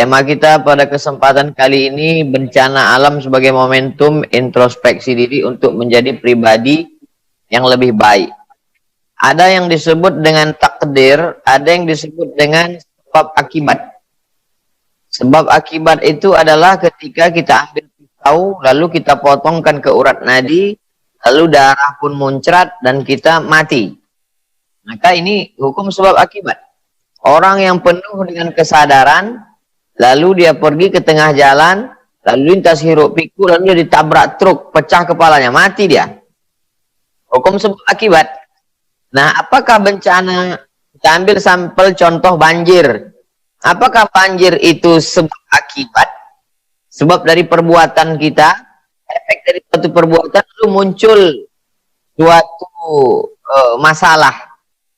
Tema kita pada kesempatan kali ini bencana alam sebagai momentum introspeksi diri untuk menjadi pribadi yang lebih baik. Ada yang disebut dengan takdir, ada yang disebut dengan sebab akibat. Sebab akibat itu adalah ketika kita ambil pisau, lalu kita potongkan ke urat nadi, lalu darah pun muncrat dan kita mati. Maka ini hukum sebab akibat. Orang yang penuh dengan kesadaran, lalu dia pergi ke tengah jalan, lalu lintas hiruk pikuk, lalu dia ditabrak truk, pecah kepalanya, mati dia. Hukum sebab akibat. Nah, apakah bencana? Kita ambil sampel contoh banjir. Apakah banjir itu sebab akibat? Sebab dari perbuatan kita, efek dari suatu perbuatan lalu muncul suatu masalah.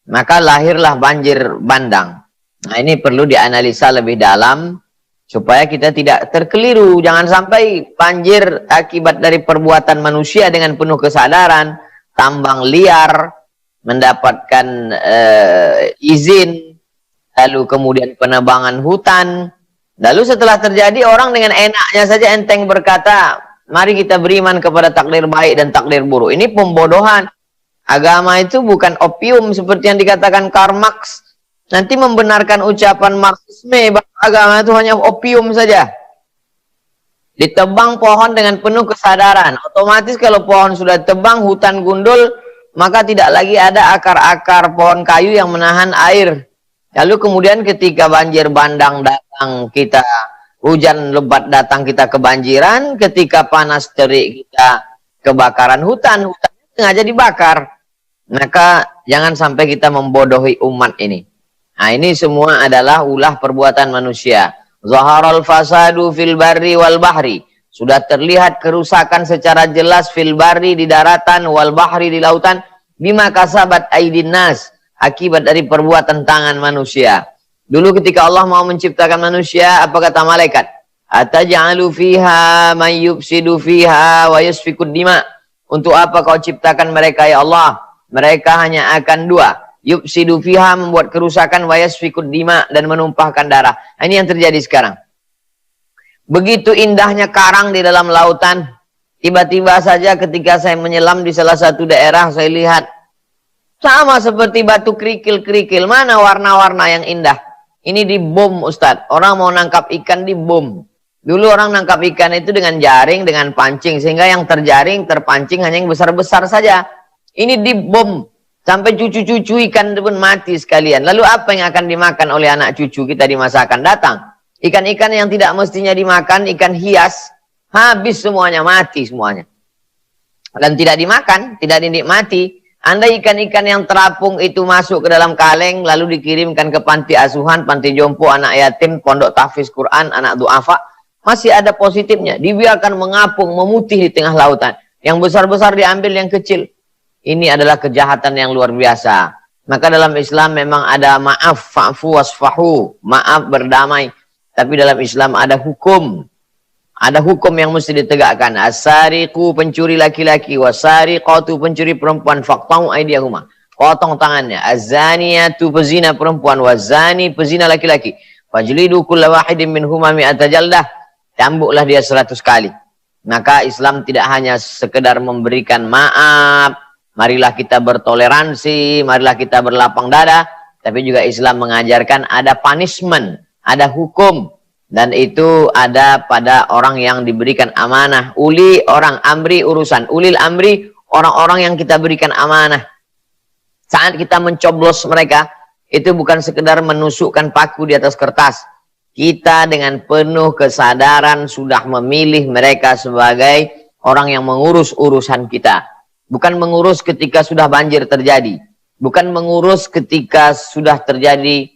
Maka lahirlah banjir bandang. Nah, ini perlu dianalisa lebih dalam supaya kita tidak terkeliru. Jangan sampai banjir akibat dari perbuatan manusia dengan penuh kesadaran, tambang liar, mendapatkan izin, lalu kemudian penebangan hutan. Lalu setelah terjadi, orang dengan enaknya saja enteng berkata, mari kita beriman kepada takdir baik dan takdir buruk. Ini pembodohan. Agama itu bukan opium seperti yang dikatakan Karl Marx. Nanti membenarkan ucapan Marxisme bahwa agama itu hanya opium saja. Ditebang pohon dengan penuh kesadaran. Otomatis kalau pohon sudah ditebang, hutan gundul, maka tidak lagi ada akar-akar pohon kayu yang menahan air. Lalu kemudian ketika banjir bandang datang, kita hujan lebat datang, kita kebanjiran. Ketika panas terik, kita kebakaran hutan. Hutan sengaja dibakar. Maka jangan sampai kita membodohi umat ini. Nah, ini semua adalah ulah perbuatan manusia. Zaharal fasadu fil barri wal bahri. Sudah terlihat kerusakan secara jelas fil barri di daratan, wal bahri di lautan, bima kasabat aidin nas, akibat dari perbuatan tangan manusia. Dulu ketika Allah mau menciptakan manusia, apa kata malaikat? Ataj'alu fiha may yufsidu fiha wa yasfikud dima. Untuk apa kau ciptakan mereka ya Allah? Mereka hanya akan dua. Yufsidu fiha, membuat kerusakan, wa yasfikud dima, dan menumpahkan darah. Nah, ini yang terjadi sekarang. Begitu indahnya karang di dalam lautan, tiba-tiba saja ketika saya menyelam di salah satu daerah, saya lihat sama seperti batu kerikil-kerikil. Mana warna-warna yang indah? Ini dibom, Ustadz. Orang mau nangkap ikan dibom. Dulu orang nangkap ikan itu dengan jaring, dengan pancing, sehingga yang terjaring, terpancing hanya yang besar-besar saja. Ini dibom. Sampai cucu-cucu ikan pun mati sekalian. Lalu apa yang akan dimakan oleh anak cucu kita di masa akan datang? Ikan-ikan yang tidak mestinya dimakan, ikan hias, habis semuanya, mati semuanya. Dan tidak dimakan, tidak dinikmati. Andai ikan-ikan yang terapung itu masuk ke dalam kaleng, lalu dikirimkan ke panti asuhan, panti jompo, anak yatim, pondok tahfiz Quran, anak du'afa, masih ada positifnya. Dibiarkan mengapung, memutih di tengah lautan. Yang besar-besar diambil, yang kecil. Ini adalah kejahatan yang luar biasa. Maka dalam Islam memang ada maaf, fa'fu wasfahu, maaf berdamai. Tapi dalam Islam ada hukum. Ada hukum yang mesti ditegakkan. As-sariqu, pencuri laki-laki, wasariqatu, pencuri perempuan, faqta'u aydiyahuma, potong tangannya. Az-zaniyatu, pezina perempuan, wazani, pezina laki-laki, fajlidu kulla wahidin minhuma mi'ata jaldah, cambuklah dia 100 kali. Maka Islam tidak hanya sekedar memberikan maaf, marilah kita bertoleransi, marilah kita berlapang dada, tapi juga Islam mengajarkan ada punishment, ada hukum, dan itu ada pada orang yang diberikan amanah. Uli, orang, amri, urusan. Ulil amri, orang-orang yang kita berikan amanah. Saat kita mencoblos mereka, itu bukan sekedar menusukkan paku di atas kertas. Kita dengan penuh kesadaran sudah memilih mereka sebagai orang yang mengurus urusan kita. Bukan mengurus ketika sudah banjir terjadi. Bukan mengurus ketika sudah terjadi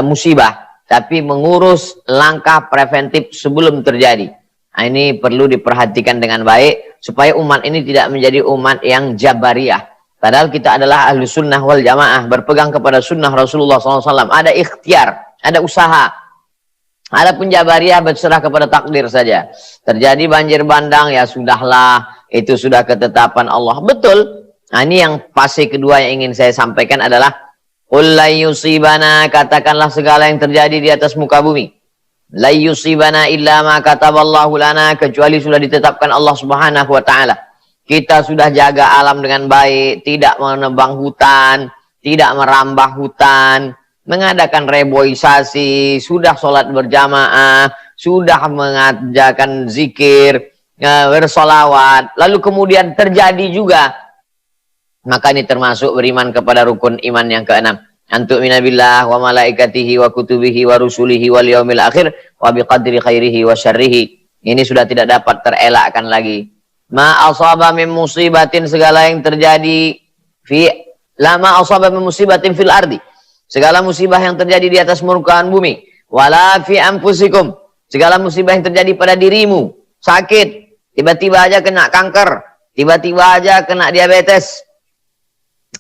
musibah. Tapi mengurus langkah preventif sebelum terjadi. Nah, ini perlu diperhatikan dengan baik. Supaya umat ini tidak menjadi umat yang jabariyah. Padahal kita adalah ahlu sunnah wal jamaah. Berpegang kepada sunnah Rasulullah SAW. Ada ikhtiar. Ada usaha. Adapun jabariyah berserah kepada takdir saja. Terjadi banjir bandang, ya sudahlah. Itu sudah ketetapan Allah. Betul. Nah, ini yang fase kedua yang ingin saya sampaikan adalah qul la yusibana, katakanlah segala yang terjadi di atas muka bumi. La yusibana illa ma kataballahu lana, kecuali sudah ditetapkan Allah Subhanahu wa taala. Kita sudah jaga alam dengan baik, tidak menebang hutan, tidak merambah hutan, mengadakan reboisasi, sudah sholat berjamaah, sudah mengajarkan zikir, bersolawat, lalu kemudian terjadi juga. Maka ini termasuk beriman kepada rukun iman yang keenam. Antuk minabillah wa malaikatihi wa kutubihi wa rusulihi wal yaumil akhir wa biqadri khairihi wa syarrihi. Ini sudah tidak dapat terelakkan lagi. Ma asaba min musibatin, segala yang terjadi lama asaba min musibatin fil ardi, segala musibah yang terjadi di atas permukaan bumi, wala fi anfusikum, segala musibah yang terjadi pada dirimu, sakit, tiba-tiba aja kena kanker, tiba-tiba aja kena diabetes,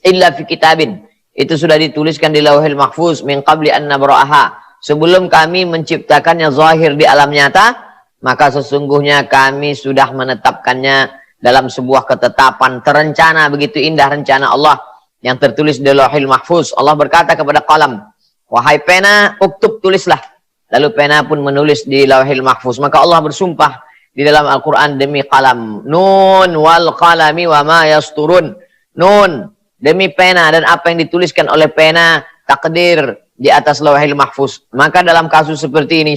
illa fi kitabin, itu sudah dituliskan di Lauhil Mahfuz min qabli an nabra'aha, sebelum kami menciptakannya zahir di alam nyata, maka sesungguhnya kami sudah menetapkannya dalam sebuah ketetapan terencana. Begitu indah rencana Allah yang tertulis di Lauhil Mahfuz. Allah berkata kepada qalam, wahai pena, uktub, tulislah. Lalu pena pun menulis di Lauhil Mahfuz. Maka Allah bersumpah di dalam Al-Quran, demi qalam, nun wal qalami wa ma yasturun, nun, demi pena dan apa yang dituliskan oleh pena, takdir di atas Lauhil Mahfuz. Maka dalam kasus seperti ini,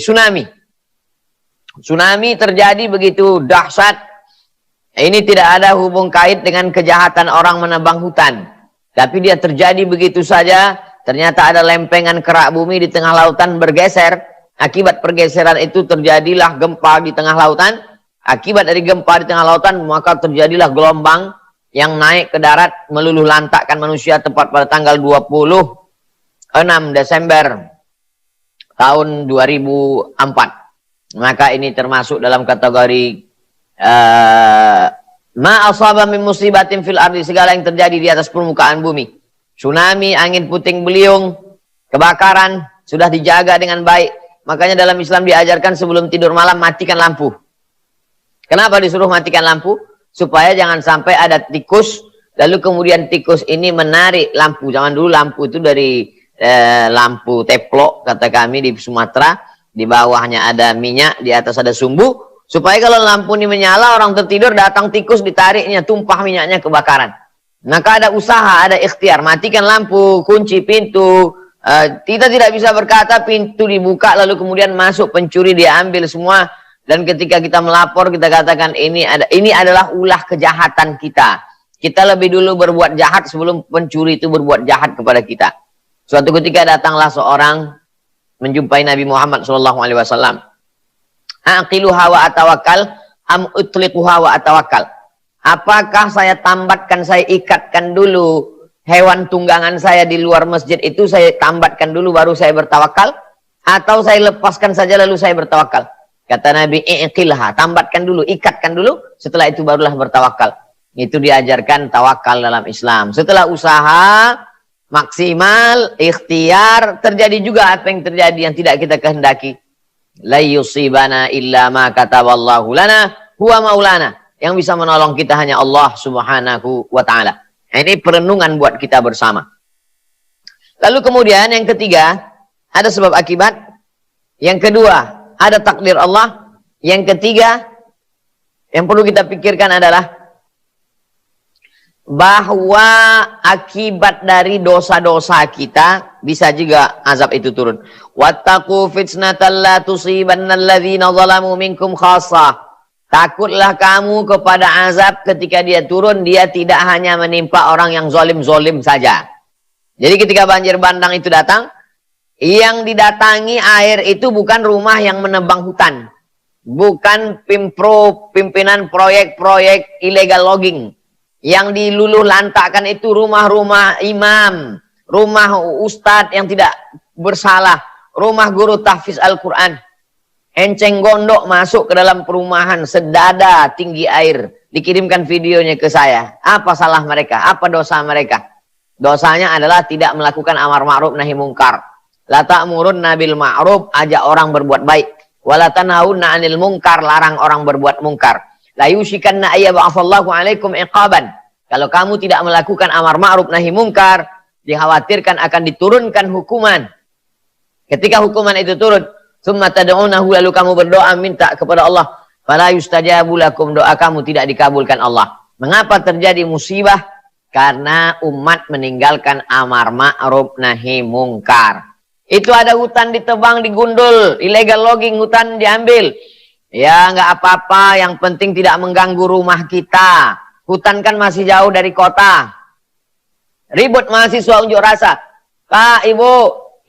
tsunami terjadi begitu dahsyat. Ini tidak ada hubung kait dengan kejahatan orang menebang hutan, tapi dia terjadi begitu saja. Ternyata ada lempengan kerak bumi di tengah lautan bergeser. Akibat pergeseran itu terjadilah gempa di tengah lautan. Akibat dari gempa di tengah lautan, maka terjadilah gelombang yang naik ke darat, meluluh lantakkan manusia, tepat pada tanggal 26 Desember tahun 2004. Maka ini termasuk dalam kategori ma asaba min musibatin fil ardi, segala yang terjadi di atas permukaan bumi. Tsunami, angin puting beliung, kebakaran, sudah dijaga dengan baik. Makanya dalam Islam diajarkan sebelum tidur malam matikan lampu. Kenapa disuruh matikan lampu? Supaya jangan sampai ada tikus, lalu kemudian tikus ini menarik lampu. Zaman dulu lampu itu dari lampu teplok, kata kami di Sumatera. Di bawahnya ada minyak, di atas ada sumbu. Supaya kalau lampu ini menyala, orang tertidur, datang tikus, ditariknya, tumpah minyaknya, kebakaran. Maka ada usaha, ada ikhtiar. Matikan lampu, kunci pintu. Kita tidak bisa berkata pintu dibuka, lalu kemudian masuk pencuri, dia ambil semua. Dan ketika kita melapor, kita katakan ini adalah ulah kejahatan kita. Kita lebih dulu berbuat jahat sebelum pencuri itu berbuat jahat kepada kita. Suatu ketika datanglah seorang menjumpai Nabi Muhammad SAW. Aqiluha wa atawakal, am utliquha wa atawakal. Apakah saya tambatkan, saya ikatkan dulu hewan tunggangan saya di luar masjid itu, saya tambatkan dulu baru saya bertawakal? Atau saya lepaskan saja lalu saya bertawakal? Kata Nabi, iqilha, tambatkan dulu, ikatkan dulu, setelah itu barulah bertawakal. Itu diajarkan tawakal dalam Islam. Setelah usaha maksimal, ikhtiar, terjadi juga apa yang terjadi yang tidak kita kehendaki. La yusibana illa ma kataballahu lana huwa maulana. Yang bisa menolong kita hanya Allah Subhanahu wa ta'ala. Ini perenungan buat kita bersama. Lalu kemudian yang ketiga, ada sebab akibat. Yang kedua, ada takdir Allah. Yang ketiga, yang perlu kita pikirkan adalah bahwa akibat dari dosa-dosa kita bisa juga azab itu turun. Wattaqu fitnatan la tusibannal ladzina zalamu minkum khassah. Takutlah kamu kepada azab ketika dia turun, dia tidak hanya menimpa orang yang zolim-zolim saja. Jadi ketika banjir bandang itu datang, yang didatangi air itu bukan rumah yang menebang hutan. Bukan pimpinan proyek-proyek illegal logging. Yang diluluh lantakkan itu rumah-rumah imam, rumah ustadz yang tidak bersalah, rumah guru tahfiz Al-Quran. Enceng gondok masuk ke dalam perumahan, sedada tinggi air. Dikirimkan videonya ke saya. Apa salah mereka? Apa dosa mereka? Dosanya adalah tidak melakukan amar ma'ruf nahi mungkar. La ta'murunna bil ma'ruf, ajak orang berbuat baik. Wa la tanhauna 'anil munkar, larang orang berbuat mungkar. La yushikanna ayyab'atsallahu 'alaikum iqaban. Kalau kamu tidak melakukan amar ma'ruf nahi mungkar, dikhawatirkan akan diturunkan hukuman. Ketika hukuman itu turun, Tsumma tad'unahu, lalu kamu berdoa minta kepada Allah, fala yustajabu lakum, doa kamu tidak dikabulkan Allah. Mengapa terjadi musibah? Karena umat meninggalkan amar ma'ruf nahi mungkar. Itu ada hutan ditebang, digundul, illegal logging, hutan diambil. Ya nggak apa-apa, yang penting tidak mengganggu rumah kita. Hutan kan masih jauh dari kota. Ribut mahasiswa unjuk rasa. Pak, Ibu,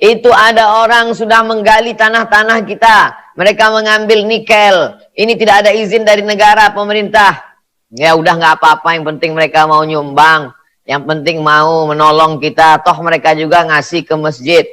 itu ada orang sudah menggali tanah-tanah kita. Mereka mengambil nikel. Ini tidak ada izin dari negara, pemerintah. Ya udah nggak apa-apa, yang penting mereka mau nyumbang. Yang penting mau menolong kita. Toh mereka juga ngasih ke masjid.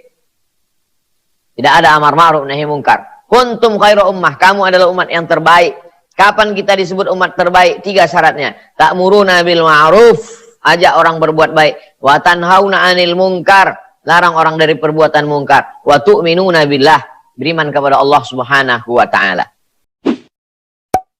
Tidak ada amar ma'ruf nahi mungkar. Kuntum khairu ummah, kamu adalah umat yang terbaik. Kapan kita disebut umat terbaik? 3 syaratnya. Ta'muruna bil ma'ruf, ajak orang berbuat baik. Wa tanhauna 'anil munkar, larang orang dari perbuatan mungkar. Wa tu'minuna billah, beriman kepada Allah Subhanahu wa taala.